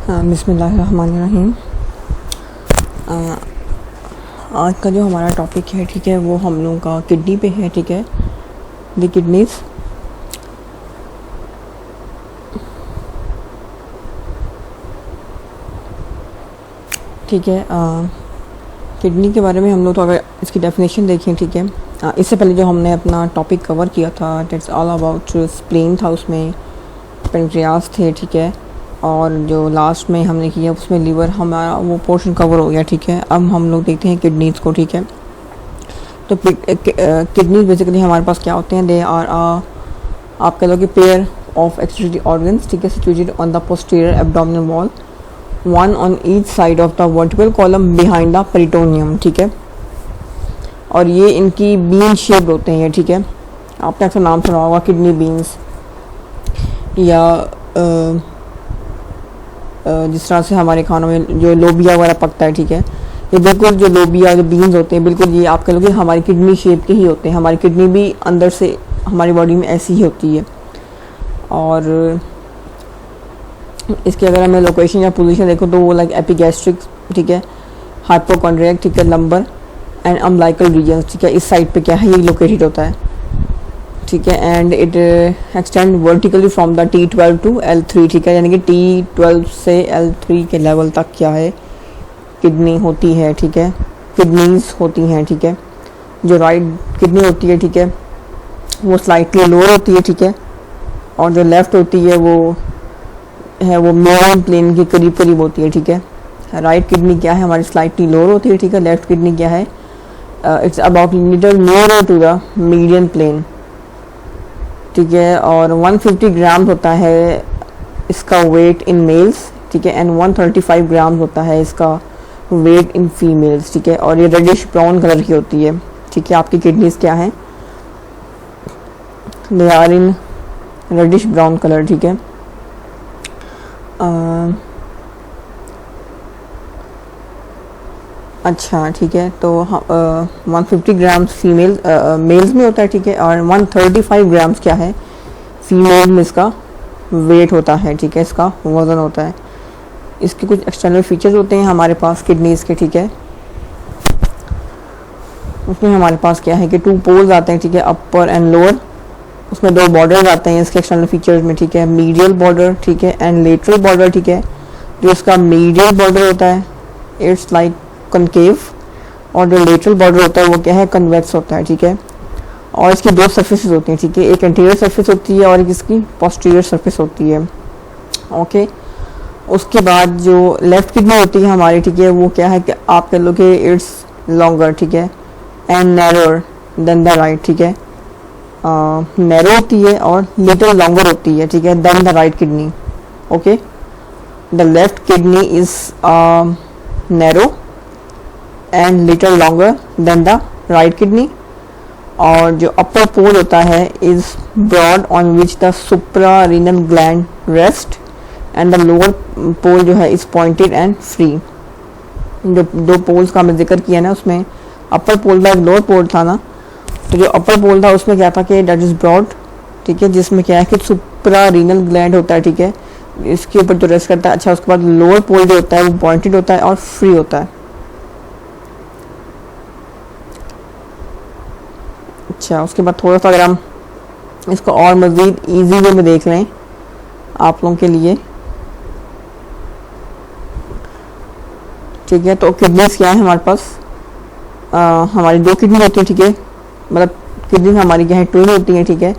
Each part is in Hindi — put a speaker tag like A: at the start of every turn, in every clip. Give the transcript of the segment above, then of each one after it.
A: बिस्मिल्लाहिर्रहमानिर्रहीम। आज का जो हमारा टॉपिक है, ठीक है, वो हम लोगों का किडनी पे है, ठीक है, द किडनीज़। ठीक है, किडनी के बारे में हम लोग तो अगर इसकी डेफिनेशन देखें, ठीक है, इससे पहले जो हमने अपना टॉपिक कवर किया था, दैट्स ऑल अबाउट स्प्लीन था, उसमें पेनक्रियास थे, ठीक है, और जो लास्ट में हमने किया उसमें लीवर, हमारा वो पोर्शन कवर हो गया, ठीक है। अब हम लोग देखते हैं किडनीज़ को, ठीक है। तो किडनीज बेसिकली हमारे पास क्या होते हैं, दे आर आप कह लो कि पेयर ऑफ एक्सक्रीटरी ऑर्गन्स, ठीक है, situated on the posterior abdominal wall, one on each side of the vertical column behind the peritoneum, ठीक है। और ये इनकी बीन शेप्ड होते हैं, ठीक है। आपने अक्सर नाम सुना होगा किडनी बीन्स, या जिस तरह से हमारे खानों में जो लोबिया वगैरह पकता है, ठीक है, ये बिल्कुल जो लोबिया जो बीन्स होते हैं, बिल्कुल ये आप कह लो कि हमारी किडनी शेप के ही होते हैं। हमारी किडनी भी अंदर से हमारी बॉडी में ऐसी ही होती है। और इसके अगर हमें लोकेशन या पोजीशन देखो तो वो लाइक एपिगैस्ट्रिक, ठीक है, हाइपोकॉन्ड्रियक, ठीक है, लंबर एंड अम्बिलिकल रीजन, ठीक है, इस साइड पे क्या है, ये लोकेटेड होता है, ठीक है। And it extend vertically from the T12 to L3, ठीक है, यानी कि T12 से L3 के लेवल तक क्या है, किडनी होती है, ठीक है, किडनीज होती हैं, ठीक है। जो राइट किडनी होती है, ठीक है, वो स्लाइटली लोअर होती है, ठीक है, और जो लेफ़्ट होती है वो मेडियन प्लेन के करीब करीब होती है, ठीक है। राइट किडनी क्या है, हमारी स्लाइटली लोअर होती है, ठीक है। लेफ़्ट किडनी क्या है, it's about little nearer to the median plane, ठीक है। और 150 ग्राम होता है इसका वेट इन मेल्स, ठीक है, एंड 135 ग्राम होता है इसका वेट इन फीमेल्स, ठीक है। और ये रेडिश ब्राउन कलर की होती है, ठीक है। आपकी किडनीज क्या है, they are in reddish brown colour, ठीक है। अच्छा, ठीक है, तो 150 ग्राम्स फीमेल मेल्स में होता है, ठीक है, और 135 ग्राम्स क्या है, फीमेल में इसका वेट होता है, ठीक है, इसका वज़न होता है। इसके कुछ एक्सटर्नल फीचर्स होते हैं हमारे पास किडनीज़ के, ठीक है। उसमें हमारे पास क्या है कि 2 पोल्स आते हैं, ठीक है, अपर एंड लोअर। उसमें 2 बॉर्डर्स आते हैं इसके एक्सटर्नल फीचर्स में, ठीक है, मीडियल बॉर्डर, ठीक है, एंड लेटरल बॉर्डर, ठीक है। जो इसका मीडियल बॉर्डर होता है, इट्स लाइक कनकेव, और जो लेटरल बॉर्डर होता है वो क्या है, कन्वेक्स होता है, ठीक है। और इसकी 2 सरफेसेस होती हैं, ठीक है, एक एंटीरियर सरफेस होती है और एक इसकी पोस्टीरियर सरफेस होती है, ओके। उसके बाद जो लेफ्ट किडनी होती है हमारी, ठीक है, वो क्या है कि आप कह लो कि इट्स लॉन्गर, ठीक है, एंड नैरोर देन द राइट, ठीक है, नैरो होती है और लिटिल लॉन्गर होती है, ठीक है, then the right kidney, okay. The left kidney is narrow and little longer than the right kidney. और जो अपर पोल होता है is broad on which the suprarenal gland rest, and the lower pole जो है इज पॉइंटेड एंड फ्री। जो 2 पोल्स का हमने जिक्र किया ना, उसमें अपर पोल था, लोअर पोल था ना, तो जो अपर पोल था उसमें क्या था कि दैट इज ब्रॉड, ठीक है, जिसमें क्या है कि सुप्रारीनल ग्लैंड होता है, ठीक है, इसके ऊपर जो रेस्ट करता है। अच्छा, उसके बाद लोअर पोल जो होता है वो पॉइंटेड होता है और फ्री होता है। अच्छा, उसके बाद थोड़ा सा अगर हम इसको और मज़ीद ईजी वे में देख लें आप लोगों के लिए, ठीक है, तो किडनीज क्या है हमारे पास, हमारी 2 किडनी होती है, ठीक है, मतलब किडनी हमारी क्या है, ट्विन होती है, ठीक है,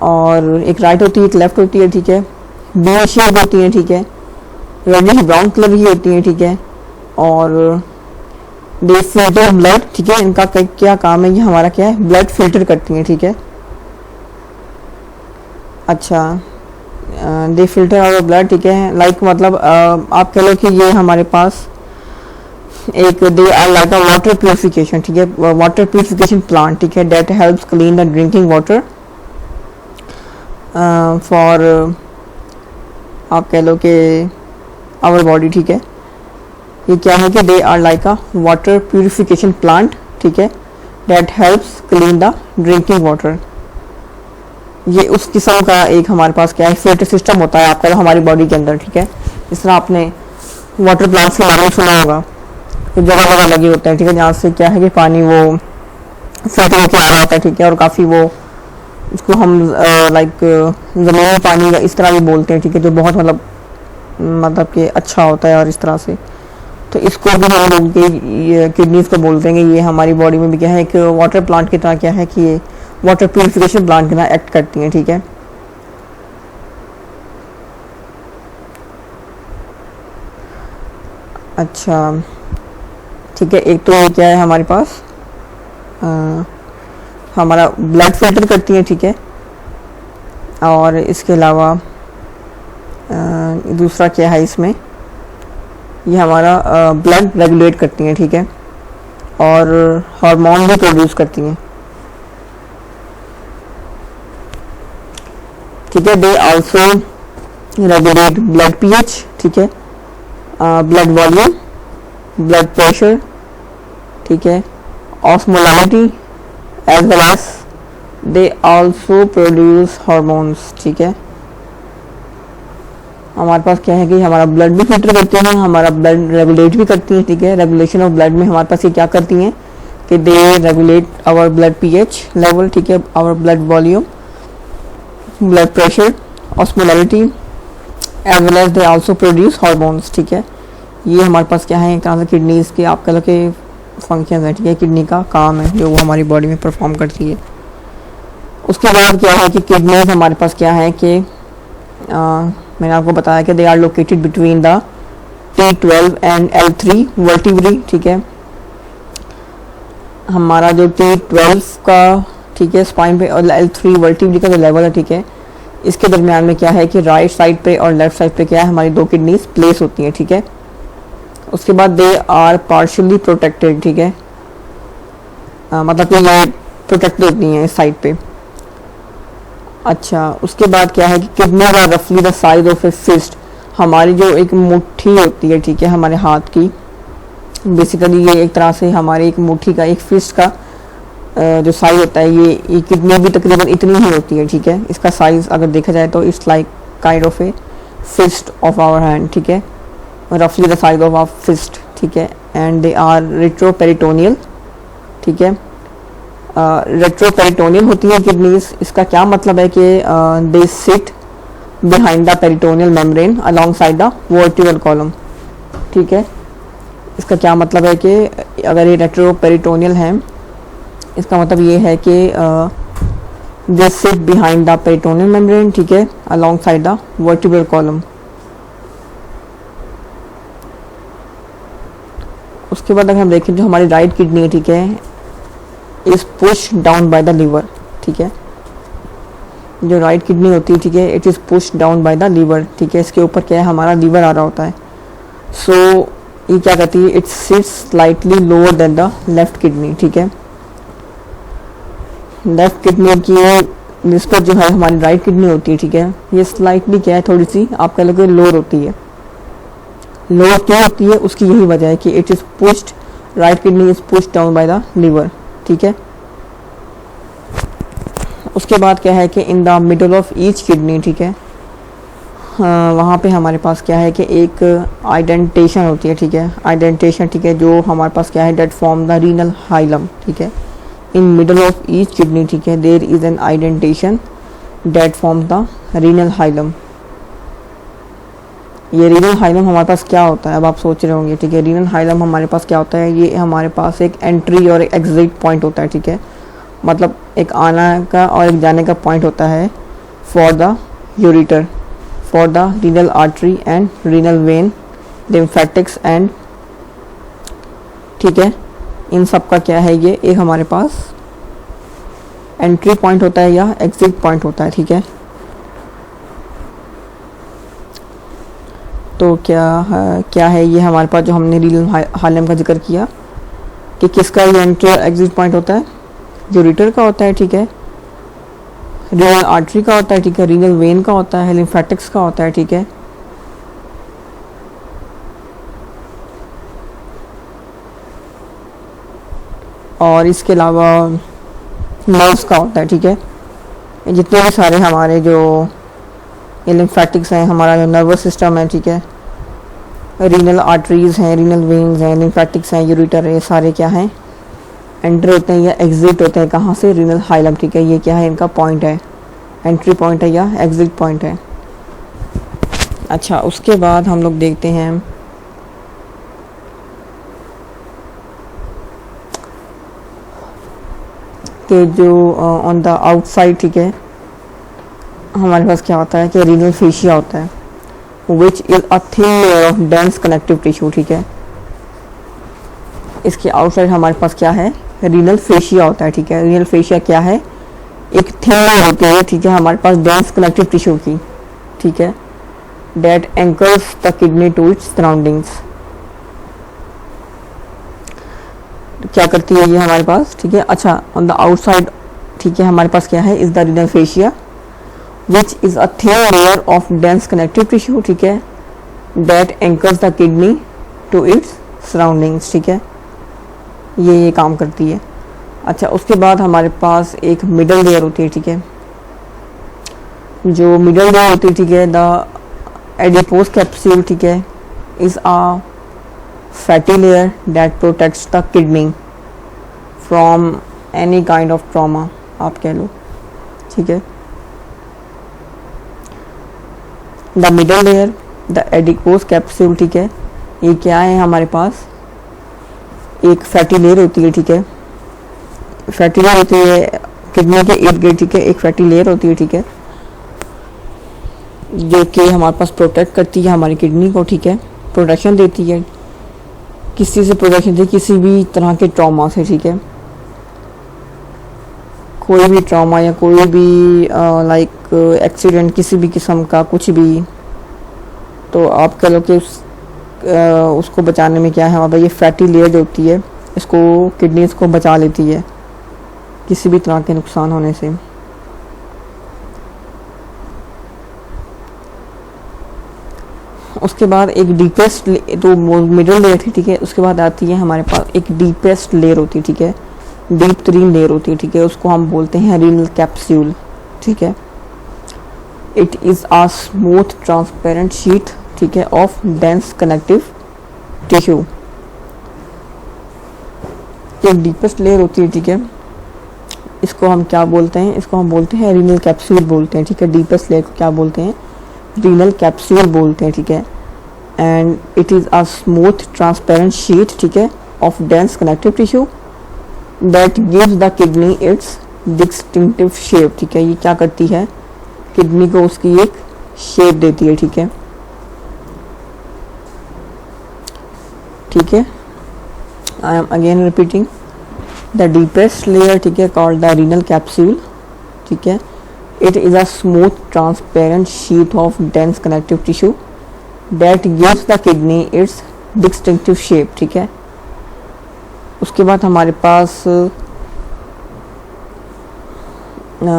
A: और एक राइट होती है, एक लेफ्ट होती है, ठीक है, बी शेप होती है, ठीक है, रेडिश ब्राउन कलर की होती है, ठीक है, और दे फिल्टर ब्लड, ठीक है, इनका क्या काम है, ये हमारा क्या है, ब्लड फिल्टर करती हैं, ठीक है। अच्छा, दे फिल्टर आवर ब्लड, ठीक है, लाइक मतलब आप कह लो कि ये हमारे पास एक they are like a water purification, ठीक है, वाटर प्योरिफिकेशन प्लांट, ठीक है, that helps clean the drinking water for आप कह लो कि आवर बॉडी, ठीक है। ये क्या है कि they are like a water purification plant, ठीक है, that helps clean the drinking water. ये उस किस्म का एक हमारे पास क्या है फिल्टर सिस्टम होता है आपका हमारी बॉडी के अंदर, ठीक है। इस तरह आपने वाटर प्लांट्स के बारे में सुना होगा, तो जगह जगह लगे होते हैं, ठीक है, जहाँ से क्या है कि पानी वो फिल्टर होकर आ रहा होता है, ठीक है, और काफ़ी वो इसको हम लाइक ज़मीनी पानी का इस तरह भी बोलते हैं, ठीक है, जो बहुत मतलब कि अच्छा होता है और इस तरह से। तो इसको भी हम लोग के किडनीज को बोलते हैं कि ये हमारी बॉडी में भी क्या है, एक वाटर प्लांट की तरह क्या है कि ये वाटर प्यूरिफिकेशन प्लांट की तरह एक्ट करती हैं, ठीक है। अच्छा, ठीक है, एक तो ये क्या है हमारे पास हमारा ब्लड फिल्टर करती है, ठीक है, और इसके अलावा दूसरा क्या है इसमें, ये हमारा ब्लड रेगुलेट करती हैं, ठीक है, और हार्मोन भी प्रोड्यूस करती हैं, ठीक है। They also regulate blood pH, ठीक है, ब्लड वॉल्यूम, ब्लड प्रेशर, ठीक है, osmolarity as well as they also produce hormones, ठीक है। हमारे पास क्या है कि हमारा ब्लड भी फिल्टर करते हैं, हमारा ब्लड रेगुलेट भी करती हैं, ठीक है। रेगुलेशन ऑफ ब्लड में हमारे पास ये क्या करती हैं कि they regulate our blood pH level, ठीक है, our blood volume, blood pressure, osmolarity as well as they also produce hormones, ठीक है। ये हमारे पास क्या है, एक तरह से किडनीज के आप कह लो के फंक्शन है, ठीक है, किडनी का काम है जो वो हमारी बॉडी में परफॉर्म करती है। उसके बाद क्या है कि किडनीज हमारे पास क्या है कि मैंने आपको बताया कि they are located between the T12 and L3 vertebrae, ठीक है। हमारा जो T12 का, ठीक है, स्पाइन पे, और L3 वर्टिब्री का जो लेवल है, ठीक है, इसके दरमियान में क्या है कि राइट साइड पे और लेफ्ट साइड पे क्या है हमारी दो किडनीज प्लेस होती हैं, ठीक है। उसके बाद दे आर पार्शियली प्रोटेक्टेड, ठीक है, मतलब कि ये प्रोटेक्टेड होती हैं इस साइड पे। अच्छा, उसके बाद क्या है कि किडनी का रफली the size of a fist, हमारी जो एक मुट्ठी होती है, ठीक है, हमारे हाथ की, बेसिकली ये एक तरह से हमारी एक मुट्ठी का, एक फिस्ट का जो साइज होता है, ये किडनी भी तकरीबन इतनी ही होती है, ठीक है। इसका साइज अगर देखा जाए तो it's like kind of a fist of our hand, ठीक है, रफली the size of our fist, ठीक है। एंड दे आर रेट्रोपेरिटोनियल, ठीक है, रेट्रोपेरिटोनियल होती है किडनीज। इसका क्या मतलब है कि they sit behind the peritoneal membrane alongside the vertebral column, ठीक है। इसका क्या मतलब है कि अगर ये रेट्रोपेरिटोनियल है, इसका मतलब ये है कि they sit behind the peritoneal membrane, ठीक है, अलोंगसाइड द वर्टिब्रल कॉलम। उसके बाद अगर हम देखें जो हमारी राइट किडनी है, ठीक है, is push down by the liver, ठीक है। जो राइट किडनी होती है, ठीक है, it is push down by the liver, ठीक है। इसके ऊपर क्या है हमारा लीवर आ रहा होता है। सो ये क्या कहती है, it sits slightly lower than the left kidney, ठीक है। लेफ्ट किडनी की निस्बत जो है हमारी राइट किडनी होती है, ठीक है, ये स्लाइटली क्या है, थोड़ी सी आप कह लो लोअर होती है। लोअर क्यों होती है, उसकी यही वजह है कि it is pushed, right kidney is pushed down by the liver, ठीक है। उसके बाद क्या है कि in the middle of each kidney, ठीक है, वहाँ पे हमारे पास क्या है कि एक आइडेंटेशन होती है, ठीक है, आइडेंटेशन, ठीक है, जो हमारे पास क्या है that form the renal hilum, ठीक है। In middle of each kidney, ठीक है, there is an indentation that form the renal hilum. ये रीनल हाइलम हमारे पास क्या होता है, अब आप सोच रहे होंगे, ठीक है, रीनल हाइलम हमारे पास क्या होता है, ये हमारे पास एक एंट्री और एक एग्जिट पॉइंट होता है, ठीक है, मतलब एक आना का और एक जाने का पॉइंट होता है for the ureter, for the renal artery and renal vein, lymphatics and, ठीक है, इन सब का क्या है, ये एक हमारे पास एंट्री पॉइंट होता है या एग्जिट पॉइंट होता है, ठीक है। तो क्या है ये हमारे पास जो हमने रीनल हाइलम का जिक्र किया कि किसका ये एंट्री और एग्जिट पॉइंट होता है, यूरेटर का होता है, ठीक है, रीनल आर्टरी का होता है, ठीक है, रीनल वेन का होता है, लिम्फेटिक्स का होता है, ठीक है। और इसके अलावा नर्व्स का होता है, ठीक है। जितने भी सारे हमारे जो लिम्फेटिक्स हैं, हमारा जो नर्वस सिस्टम है, ठीक है, रीनल आर्टरीज हैं, रीनल वेन्स हैं, लिम्फेटिक्स हैं, यूरेटर है, ये सारे क्या हैं, एंटर होते हैं या एग्जिट होते हैं कहाँ से, रीनल हाइलम, ठीक है। ये क्या है, इनका पॉइंट है, एंट्री पॉइंट है या एग्जिट पॉइंट है। अच्छा, उसके बाद हम लोग देखते हैं कि जो ऑन द आउटसाइड, ठीक है, हमारे पास क्या होता है कि रीनल फेशिया होता है, which is a thin layer of dense connective tissue, ठीक है। इसके आउटसाइड हमारे पास क्या है, रीनल फेशिया होता है, ठीक है। रीनल फेशिया क्या है, एक थिन लेयर होती है, ठीक है, हमारे पास डेंस कनेक्टिव टिश्यू की, ठीक है, that anchors the kidney to its surroundings. क्या करती है ये हमारे पास, ठीक है। अच्छा, ऑन द आउटसाइड, ठीक है, हमारे पास क्या है, is the renal fascia which is a thin layer of dense connective tissue, ठीक है, that anchors the kidney to its surroundings, ठीक है, ये काम करती है। अच्छा, उसके बाद हमारे पास एक मिडल लेयर होती है, ठीक है। जो मिडल लेयर होती है, ठीक है, द एडिपोज कैप्सूल, ठीक है, is a fatty layer that protects the kidney from any kind of trauma, आप कह लो, ठीक है। The middle layer, the adipose capsule, ठीक है, ये क्या है हमारे पास, एक फैटी लेयर होती है, ठीक है। फैटी लेयर होती है किडनी के इर्द गिर्द, ठीक है, एक फैटी लेयर होती है, ठीक है, जो कि हमारे पास प्रोटेक्ट करती है हमारी किडनी को, ठीक है, प्रोटेक्शन देती है, किसी से प्रोटेक्शन देती है, किसी भी तरह के ट्रॉमा से, ठीक है। कोई भी ट्रॉमा या कोई भी लाइक एक्सीडेंट, किसी भी किस्म का कुछ भी, तो आप कह लो कि उसको बचाने में क्या है हमारा ये फैटी लेयर जो होती है, इसको किडनीज को बचा लेती है किसी भी तरह के नुकसान होने से। उसके बाद एक डीपेस्ट, तो मिडल लेयर थी, ठीक है, उसके बाद आती है हमारे पास एक डीपेस्ट लेयर होती है, ठीक है, डीप तरीन लेयर होती है, ठीक है, उसको हम बोलते हैं रीनल कैप्सूल, ठीक है। It is a smooth transparent sheet, ठीक है, ऑफ डेंस कनेक्टिव टिश्यू। एक डीपेस्ट लेयर होती है, ठीक है, इसको हम क्या बोलते हैं, इसको हम बोलते हैं रीनल कैप्सूल बोलते हैं, ठीक है। डीपेस्ट लेयर को क्या बोलते हैं, रीनल कैप्सूल बोलते हैं, ठीक है। And it is a smooth transparent sheet, ठीक है, of dense connective tissue that gives the kidney it's distinctive shape, ठीक है। ये क्या करती है, किडनी को उसकी एक शेप देती है, ठीक है, ठीक है। I am again repeating, the deepest layer, ठीक है, कॉल्ड द रीनल कैप्सूल, ठीक है। It is a smooth transparent sheet of dense connective tissue that gives the kidney it's distinctive shape, ठीक है। उसके बाद हमारे पास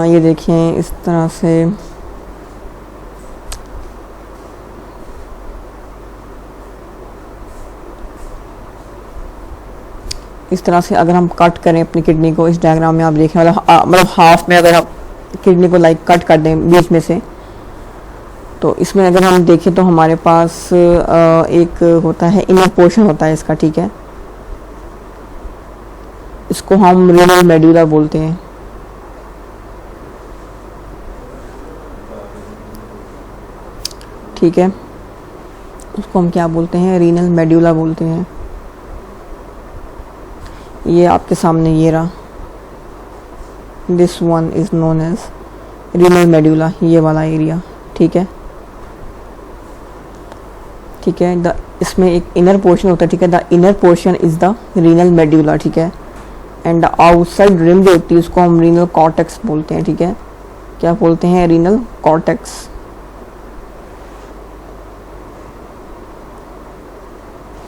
A: ये देखिए इस तरह से अगर हम कट करें अपनी किडनी को, इस डायग्राम में आप देखें, मतलब हाफ में अगर आप किडनी को लाइक कट कर दें बीच में से, तो इसमें अगर हम देखें तो हमारे पास एक होता है इनर पोर्शन होता है इसका, ठीक है, इसको हम रीनल मेडुला बोलते हैं, ठीक है, उसको हम क्या बोलते हैं, रीनल मेडुला बोलते हैं। ये आपके सामने ये रहा, this one is known as renal medulla, ये वाला एरिया, ठीक है, ठीक है। इसमें एक इनर पोर्शन होता है, ठीक है, the inner portion is the renal medulla, ठीक है। एंड द आउटसाइड रिम जो होती है उसको हम रीनल कॉर्टेक्स बोलते हैं, ठीक है। क्या बोलते हैं, रीनल कॉर्टेक्स।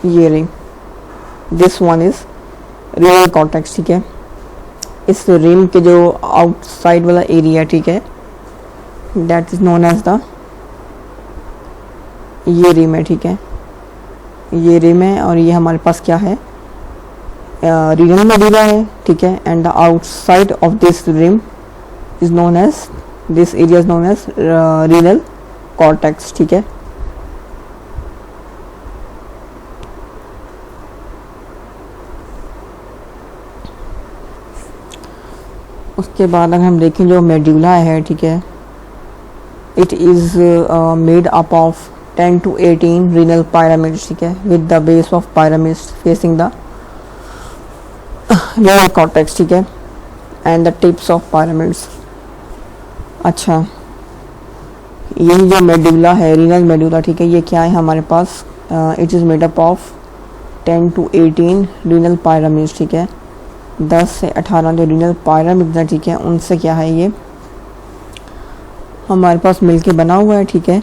A: ये rim, this one is renal cortex, ठीक है। इस रिम के जो आउटसाइड वाला एरिया, ठीक है, that is known as the, ये रिम है, ठीक है, ये रिम है, और ये हमारे पास क्या है, रीनल मेडुला है, ठीक है। And the outside of this rim is known as, this area is known as renal cortex, ठीक है। उसके बाद अगर हम देखें जो मेड्यूला है, ठीक है, it is made up of 10 to 18 renal pyramids, ठीक है, with the base of pyramids facing the renal cortex, ठीक है, and the tips of pyramids। अच्छा, यही जो मेडुला है, रीनल मेडुला, ठीक है, ये क्या है हमारे पास, it is made up of 10 to 18 renal pyramids, ठीक है, 10 से 18 जो रीनल पायरामिड्स हैं, ठीक है, उनसे क्या है ये हमारे पास मिलके बना हुआ है, ठीक है,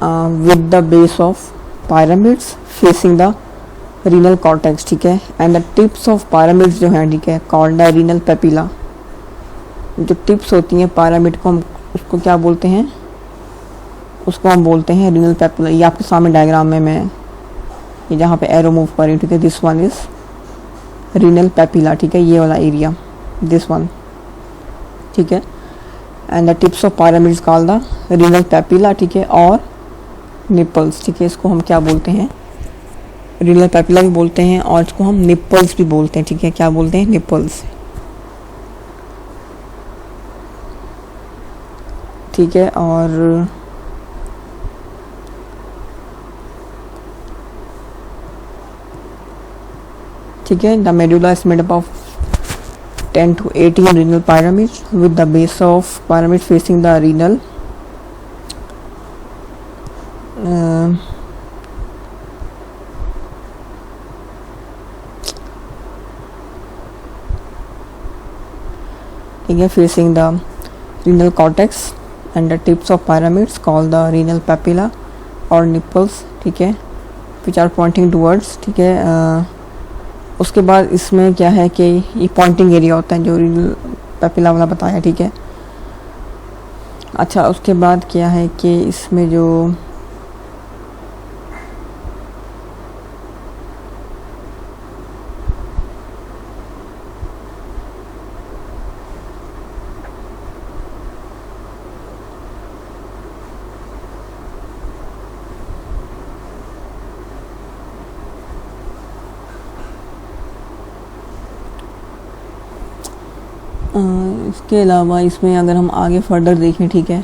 A: with the base of pyramids facing the renal cortex, ठीक है, and the tips of pyramids जो हैं, ठीक है, कॉल्ड द रीनल पेपिला। जो टिप्स होती हैं पायरामिड को, हम उसको क्या बोलते हैं, उसको हम बोलते हैं रीनल पेपिला। ये आपके सामने डायग्राम में मैं ये जहाँ पे एरो मूव कर रही हूँ, ठीक है, this one is renal papilla, ठीक है, ये वाला एरिया, दिस वन, ठीक है, and the tips of pyramids called the renal papilla, ठीक है, और निपल्स, ठीक है, इसको हम क्या बोलते हैं, रीनल पेपिला भी बोलते हैं और इसको हम निपल्स भी बोलते हैं, ठीक है, क्या बोलते हैं, निपल्स, ठीक है। और ठीक है, the medulla is made up of 10 to 18 renal pyramids with the base of pyramid facing the renal ठीक है, facing the renal cortex and the tips of pyramids called the renal papilla or nipples, ठीक है, which are pointing towards, ठीक है। उसके बाद इसमें क्या है कि ये पॉइंटिंग एरिया होता है जो रीनल पेपिला वाला बताया, ठीक है। अच्छा, उसके बाद क्या है कि इसमें जो इसके अलावा इसमें अगर हम आगे फर्दर देखें, ठीक है,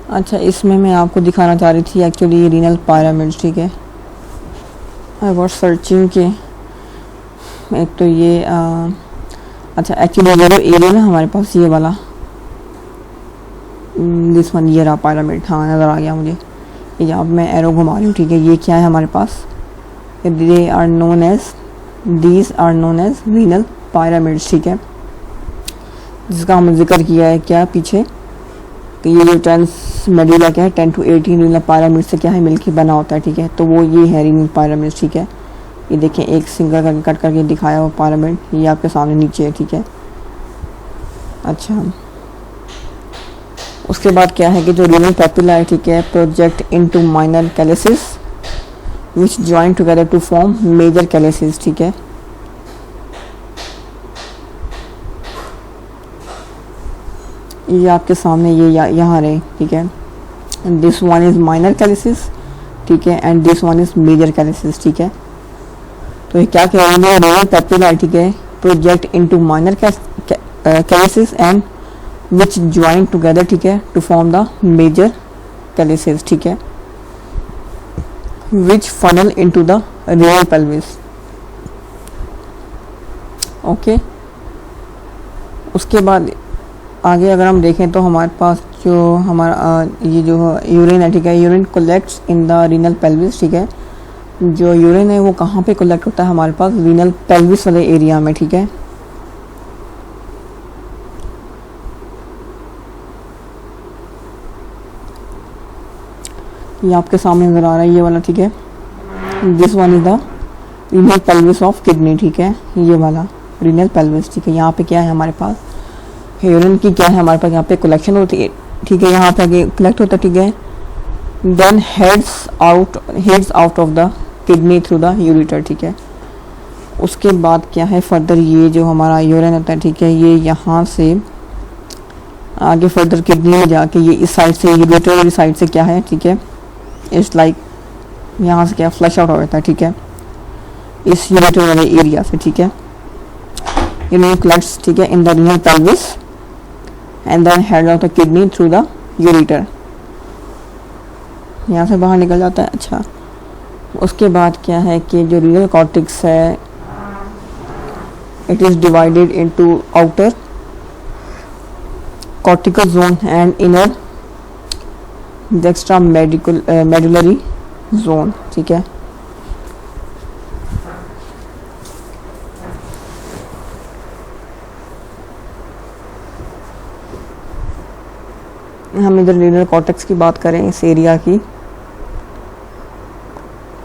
A: अच्छा, इसमें मैं आपको दिखाना चाह रही थी एक्चुअली ये रीनल पायरामिड्स, ठीक है, आई वॉज सर्चिंग के एक तो ये अच्छा, एक्चुअली ये जो एरिया ना हमारे पास ये वाला, दिस वन, ये रहा पायरामिड, हाँ नज़र आ गया मुझे, ये जहाँ मैं एरो घुमा रही हूँ, ठीक है, ये क्या है हमारे पास, they are known as, these are known as renal pyramids, ठीक है, जिसका हमने जिक्र किया है क्या पीछे कि ये जो टेंस मेडुला क्या है 10 to 18 रीनल पायरामिड्स से क्या है मिलके बना होता है, ठीक है, तो वो ये है रीनल पायरामिड्स, ठीक है, ये देखें एक सिंगल करके कट करके दिखाया हुआ पायरामिड, ये आपके सामने नीचे है, ठीक है। अच्छा, उसके बाद क्या है कि जो रीनल पेपिला है, ठीक है, project into minor calyces which join together to form major calyces, ठीक है, ये आपके सामने ये यहाँ रहे, ठीक है, this one is minor calyces, ठीक है, and this one is major calyces, ठीक है। तो ये क्या कह रहे हैं, रीनल पेपिला, ठीक है, project into minor calyces and which join together, ठीक है, to form the major calyces, ठीक है, which funnel into the renal pelvis, okay. उसके बाद आगे अगर हम देखें तो हमारे पास जो हमारा ये जो यूरिन है, ठीक है, urine collects in the renal pelvis, ठीक है, जो यूरिन है वो कहाँ पे कलेक्ट होता है हमारे पास रीनल पेल्विस वाले एरिया में, ठीक है। ये आपके सामने नजर आ रहा है ये वाला, ठीक है, this one is the renal pelvis of kidney, ठीक है, ये वाला रीनल पेल्विस, ठीक है। यहाँ पे क्या है हमारे पास यूरिन की क्या है हमारे पास यहाँ पे कलेक्शन होती है, ठीक है, यहाँ पे आगे कलेक्ट होता है, ठीक है, then heads out of the kidney through the ureter, ठीक है। उसके बाद क्या है फर्दर ये जो हमारा यूरिन होता है, ठीक है, ये यहाँ से आगे फर्दर किडनी में जाके ये इस साइड से यूरेटर वाली साइड से क्या है, ठीक है, इट्स लाइक यहाँ से क्या फ्लश आउट हो जाता है, ठीक है, इस यूरेटर वाले एरिया से, ठीक है। यूरिन कलेक्ट्स, ठीक है, in the renal pelvis and then head of the kidney through the ureter, यहाँ से बाहर निकल जाता है। अच्छा, उसके बाद क्या है कि जो रीनल कॉर्टेक्स है it is divided into outer cortical zone and inner extra medullary zone, ठीक है। हम इधर रीनल कॉर्टेक्स की बात करें, इस एरिया की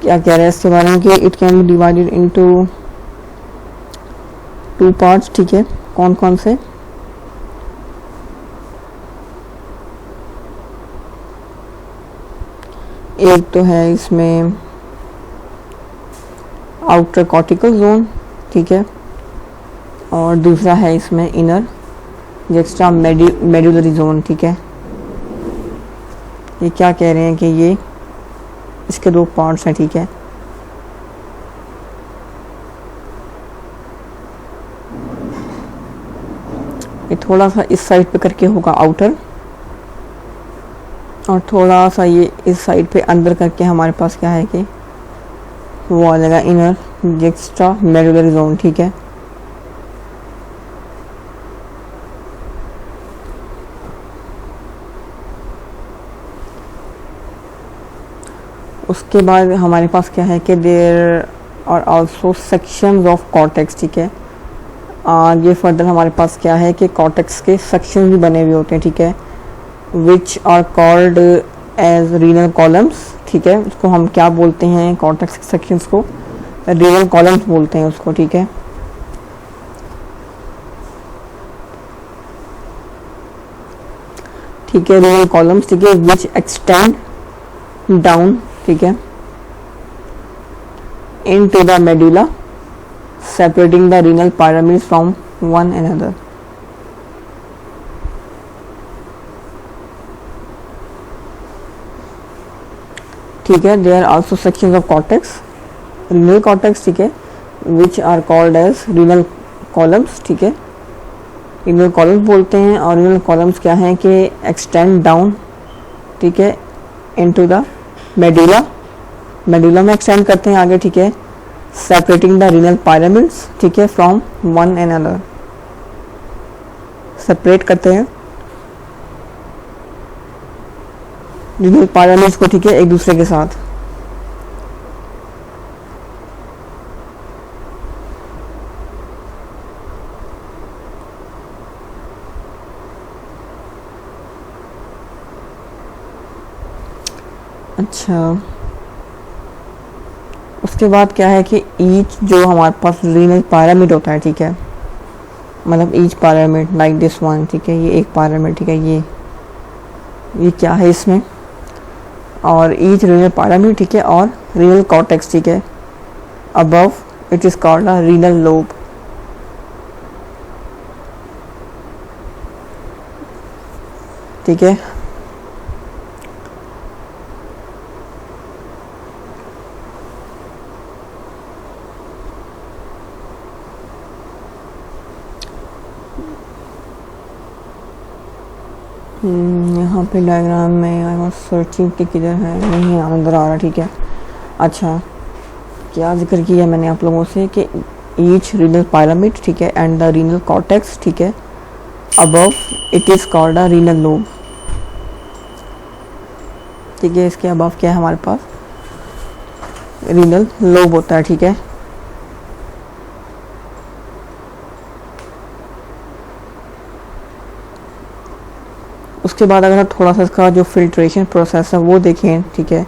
A: क्या कह रहे हैं इसके बारे में कि it can be divided into 2 parts, ठीक है। कौन कौन से? एक तो है इसमें आउटर कॉर्टिकल जोन, ठीक है, और दूसरा है इसमें इनर एक्स्ट्रा मेडुलरी जोन, ठीक है। ये क्या कह रहे हैं कि ये इसके 2 पार्ट्स हैं, ठीक है। ये थोड़ा सा इस साइड पे करके होगा आउटर, और थोड़ा सा ये इस साइड पे अंदर करके हमारे पास क्या है कि वो आ जाएगा इनर एक्स्ट्रा मेडुलरी जोन, ठीक है। उसके बाद हमारे पास क्या है कि there are also sections of cortex, ठीक है। आगे फर्दर हमारे पास क्या है कि कॉर्टेक्स के सेक्शन भी बने हुए होते हैं, ठीक है, which are called as renal columns, ठीक है। उसको हम क्या बोलते हैं, कॉर्टेक्स सेक्शंस को रीनल कॉलम्स बोलते हैं उसको, ठीक है। ठीक है, रीनल कॉलम्स, ठीक है, विच एक्सटेंड डाउन, ठीक है, into the medulla separating the renal pyramids from one another, ठीक है। there are also sections of cortex, renal cortex, ठीक है, which are called as renal columns, ठीक है। renal columns बोलते हैं, और renal columns क्या हैं कि extend down, ठीक है, into the medulla में एक्सटेंड करते हैं आगे, ठीक है। सेपरेटिंग द रीनल पायरामिड्स, ठीक है, from one and other, separate करते हैं रीनल पायरामिड्स को, ठीक है, एक दूसरे के साथ। अच्छा, उसके बाद क्या है कि ईच जो हमारे पास रीनल पायरामिड होता है, ठीक है, मतलब each pyramid like this one, ठीक है, ये एक पायरामिड, ठीक है, ये क्या है इसमें, और ईच रीनल पायरामिड, ठीक है, और रीनल कॉर्टेक्स, ठीक है, above it is called a renal lobe, ठीक है। यहाँ पे डायग्राम में आई वाज सर्चिंग कि किधर है, नहीं अंदर आ रहा, ठीक है। अच्छा, क्या जिक्र किया मैंने आप लोगों से कि ईच रीनल पायरामिड, ठीक है, एंड द रीनल कॉर्टेक्स, ठीक है, above it is called a renal lobe, ठीक है। इसके अबव क्या है हमारे पास, रीनल लोब होता है, ठीक है। उसके बाद अगर थोड़ा सा इसका जो फिल्ट्रेशन प्रोसेस है वो देखें, ठीक है,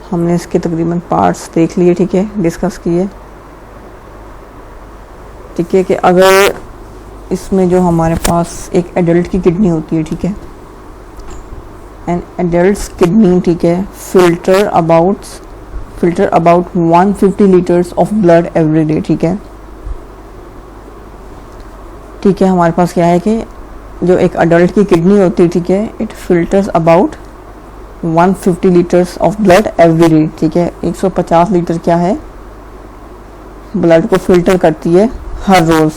A: हमने इसके तकरीबन पार्ट्स देख लिए, ठीक है, डिस्कस किए, ठीक है, कि अगर इसमें जो हमारे पास एक एडल्ट की किडनी होती है, ठीक है, एन एडल्ट किडनी, ठीक है, filter about 150 litres of blood every day, ठीक है। ठीक है, हमारे पास क्या है कि जो एक अडल्ट की किडनी होती है, ठीक है, it filters about 150 litres of blood every day, ठीक है। 150 लीटर क्या है, ब्लड को फिल्टर करती है हर रोज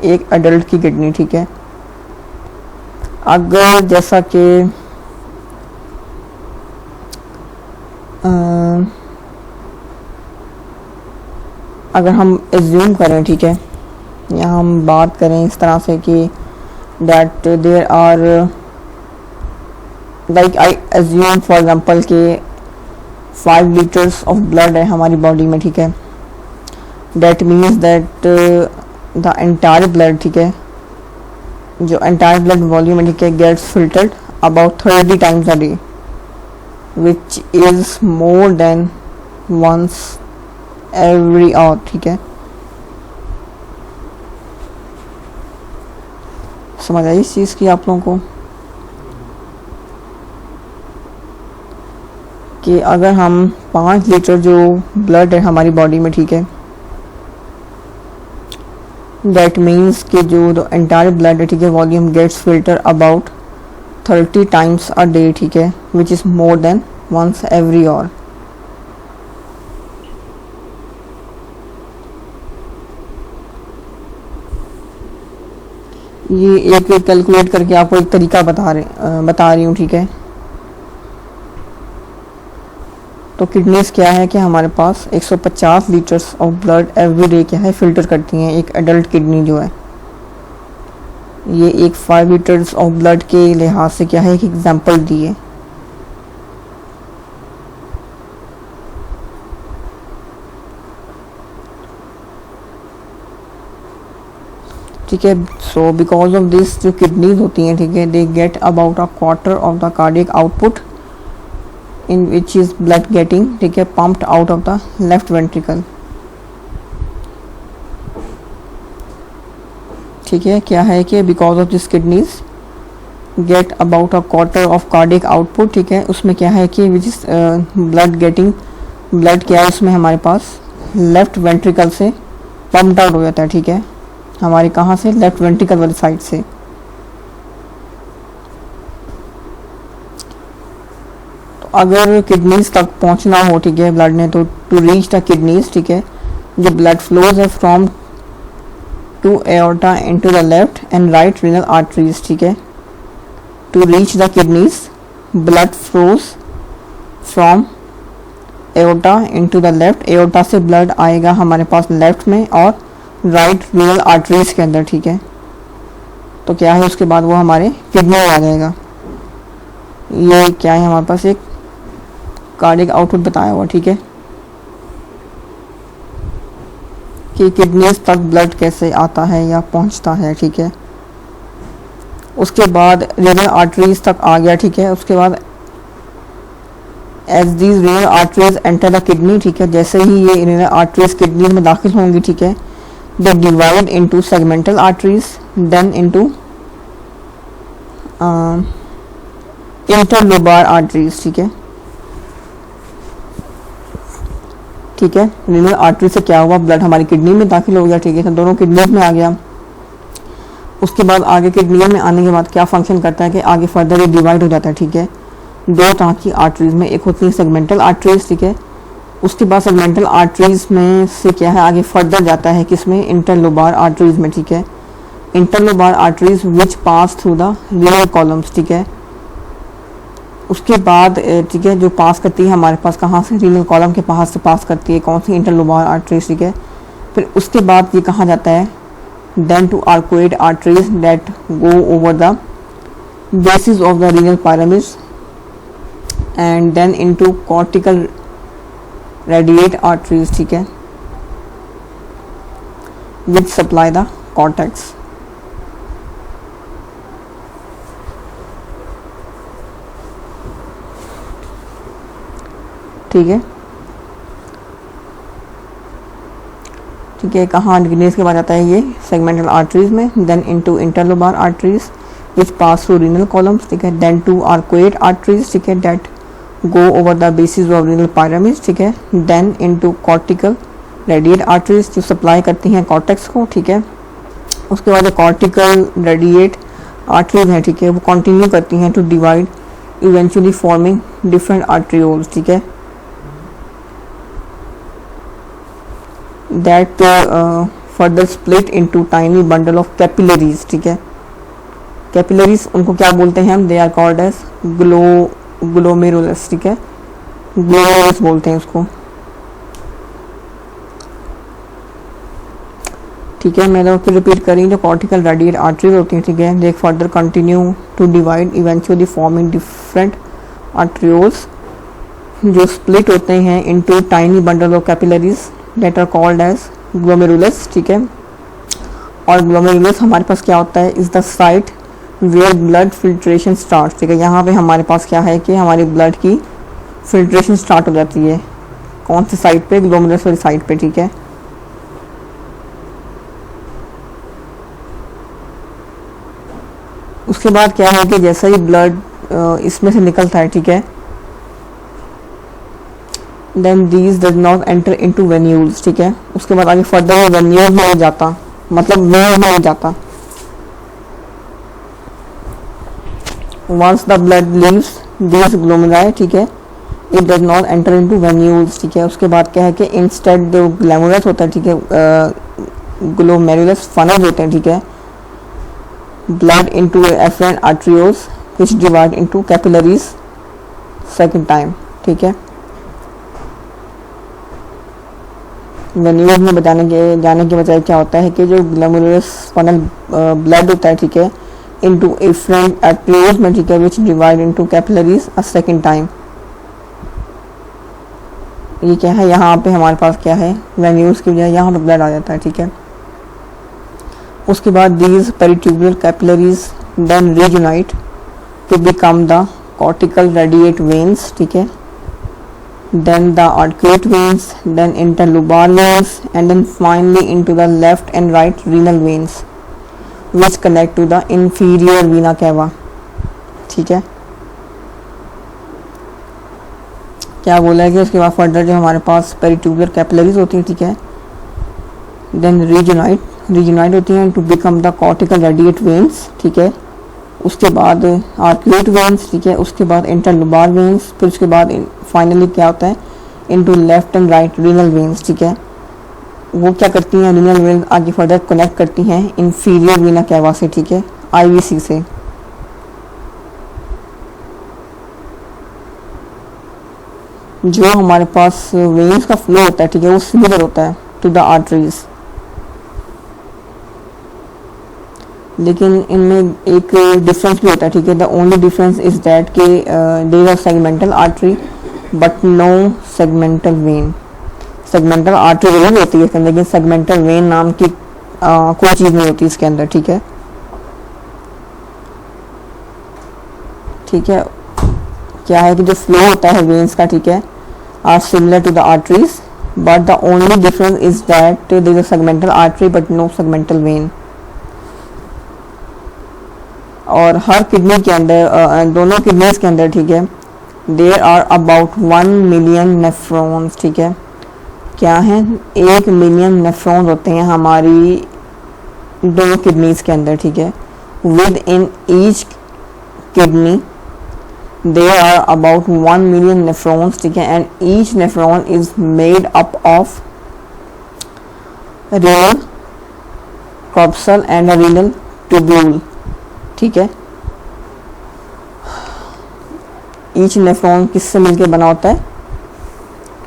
A: एक अडल्ट की किडनी, ठीक है। अगर जैसा कि अगर हम एज्यूम करें, ठीक है, या हम बात करें इस तरह से कि that there are like I assume for example के 5 लीटर्स ऑफ ब्लड है हमारी बॉडी में, ठीक है। That means that the entire blood, ठीक है, जो एंटायर ब्लड वॉल्यूम है, ठीक है, gets filtered about 30 times a day which is more than once every hour, ठीक है। समझ आई इस चीज़ की आप लोगों को कि अगर हम 5 लीटर जो ब्लड है हमारी बॉडी में, ठीक है, दैट मीन्स कि जो एंटायर ब्लड है, ठीक है, volume gets filter about 30 times a day, ठीक है, which is more than once every hour. ये एक कैलकुलेट करके आपको एक तरीका बता रही हूँ, ठीक है। तो किडनीज क्या है कि हमारे पास 150 litres of blood every day क्या है फिल्टर करती हैं। एक एडल्ट किडनी जो है ये एक 5 लीटर्स ऑफ ब्लड के लिहाज से क्या है, एक एग्जांपल दी है। ठीक है। सो बिकॉज ऑफ दिस जो किडनीज होती हैं, ठीक है, they get about a quarter of the cardiac output in which is blood getting, ठीक है, pumped out of the left ventricle, ठीक है। क्या है कि because of this kidneys get about a quarter of cardiac output, ठीक है, उसमें क्या है कि which is blood getting, blood क्या है उसमें हमारे पास लेफ्ट वेंट्रिकल से पम्प्ड आउट हो जाता है, ठीक है, हमारे कहाँ से, लेफ्ट वेंट्रिकल वाली साइड से। अगर किडनीज तक पहुंचना हो, ठीक है, ब्लड ने, तो टू रीच द किडनीज, ठीक है, जो ब्लड फ्लोज है from to aorta into the left and right renal arteries, ठीक है। To reach the kidneys blood flows from aorta into the left, aorta से ब्लड आएगा हमारे पास लेफ्ट में और राइट रीनल आर्टरीज के अंदर, ठीक है। तो क्या है उसके बाद वो हमारे किडनी में आ जाएगा। ये क्या है हमारे पास एक कार्डियक आउटपुट बताया हुआ, ठीक है, कि किडनीज तक ब्लड कैसे आता है या पहुंचता है, ठीक है। उसके बाद रीनल आर्टरीज तक आ गया, ठीक है। उसके बाद as these renal arteries enter the kidney, ठीक है, जैसे ही ये रीनल आर्टरीज किडनी में दाखिल होंगी, ठीक है, they divide into segmental arteries then into interlobar arteries, ठीक है, ठीक है। रीनल आर्टरी से क्या हुआ, ब्लड हमारी किडनी में दाखिल हो गया, ठीक है, तो दोनों किडनी में आ गया। उसके बाद आगे किडनी में आने के बाद क्या फंक्शन करता है कि आगे फर्दर ये डिवाइड हो जाता है, ठीक है, 2 तरह की आर्टरीज में। एक होती है सेगमेंटल आर्टरीज, ठीक है। उसके बाद सेगमेंटल आर्टरीज में से क्या है आगे फर्दर जाता है किसमें, इंटरलोबार आर्टरीज में, ठीक है। Interlobar arteries which pass through the renal columns, ठीक है। उसके बाद, ठीक है, जो पास करती है हमारे पास कहाँ से, रीनल कॉलम के पास से पास करती है, कौन सी, इंटरलोबार आर्टरीज, ठीक है। फिर उसके बाद ये कहाँ जाता है, then to arcuate arteries that go over the basis of the renal pyramid and then into cortical radiate arteries, ठीक है, विच सप्लाई द कॉर्टेक्स। ठीक है, ठीक है। कहाँ किडनीज के बाद आता है ये सेगमेंटल आर्टरीज में, then into interlobar arteries which pass through renal columns, ठीक है, देन टू आर्कोइड आर्टरीज, ठीक है, that go over the basis of renal pyramid, ठीक है, then into cortical radiate arteries जो सप्लाई करती हैं कॉर्टेक्स को, ठीक है। उसके बाद कॉर्टिकल रेडिएट आर्टरीज हैं, ठीक है, वो कंटिन्यू करती हैं to divide eventually forming different arterioles, ठीक है, that further split into tiny bundle of capillaries, ठीक है. कैपिलरीज उनको क्या बोलते हैं हम, they are called as glomerulus, ठीक है, ग्लोमेरुलस बोलते हैं उसको, ठीक है. मैं फिर रिपीट करें, जो कॉर्टिकल रेडिएट आर्टरीज होती हैं, ठीक है, they further continue to divide eventually forming different arterioles जो स्प्लिट होते हैं into tiny bundle of capillaries that are called as glomerulus, ठीक है. और ग्लोमेरुलस हमारे पास क्या होता है, is the site where blood filtration start, ठीक है. यहाँ पे हमारे पास क्या है कि हमारी ब्लड की फिल्ट्रेशन स्टार्ट हो जाती है, कौन सी साइड पे, ग्लोमेरुलस वाली साइड पे, ठीक है. उसके बाद क्या है कि जैसा ही ब्लड इसमें से निकलता है, ठीक है, then these does not enter into venules, ठीक है. उसके बाद आगे फर्दर वेन्यूल में नहीं जाता, मतलब वेन में नहीं जाता. Once the blood leaves these glomeruli, ठीक है, it does not enter into venules, ठीक है. उसके बाद क्या है कि इंस्टेड जो ग्लैमुलस होता है, ठीक है, ग्लोमेरुलस फनल होते हैं, ठीक है, blood into afferent arterioles which divide into capillaries second time, ठीक है. वेन्यूल्स में जाने के बजाय क्या होता है कि जो ग्लोमेरुलस फनल ब्लड होता है, ठीक है, into afferent arterioles में, ठीक है, which divide into capillaries a second time. ये क्या है, यहाँ पे हमारे पास क्या है, वेन्यूल्स की बजाय यहाँ पे ब्लड आ जाता है, ठीक है. उसके बाद these peritubular capillaries then reunite to become the cortical radiate veins, ठीक है, then the arcuate veins, then interlobar veins and then finally into the left and right renal veins which connect to the inferior vena cava, ठीक है. क्या बोला है कि उसके बाद फर्दर जो हमारे पास पेरिट्यूबुलर कैपिलरीज होती हैं, ठीक है, देन रीयूनाइट होती हैं to become the cortical radiate veins, ठीक है. उसके बाद आर्क्यूट वेन्स, ठीक है, उसके बाद इंटरलुबार वेन्स, फिर उसके बाद फाइनली क्या होता है, into left and right renal veins, ठीक है. वो क्या करती हैं, रीनल वेन्स आगे फर्दर कनेक्ट करती हैं इंफीरियर वीना कैवा से, ठीक है, आईवीसी से. जो हमारे पास वेन्स का फ्लो होता है, ठीक है, वो सिमिलर होता है टू द आर्टरीज, लेकिन इनमें एक डिफरेंस भी होता है, ठीक है. The only difference is that के there are segmental artery but no segmental vein. Segmental artery जरूर होती है इसके अंदर, लेकिन सेगमेंटल वेन नाम की कोई चीज़ नहीं होती इसके अंदर, ठीक है. ठीक है, क्या है कि जो फ्लो होता है वेन्स का, ठीक है, are similar to the arteries but the only difference is that there is a segmental artery but no segmental vein. और हर किडनी के अंदर, दोनों किडनीज के अंदर, ठीक है, there are about 1 million nephrons, ठीक है. क्या है, 1 मिलियन नेफ्रॉन्स होते हैं हमारी दोनों किडनीज के अंदर, ठीक है. Within each kidney there are about 1 million nephrons, ठीक है, and each nephron is made up of renal corpuscle and a renal tubule, ठीक है. ईच नेफ्रॉन किससे मिलकर बना होता है,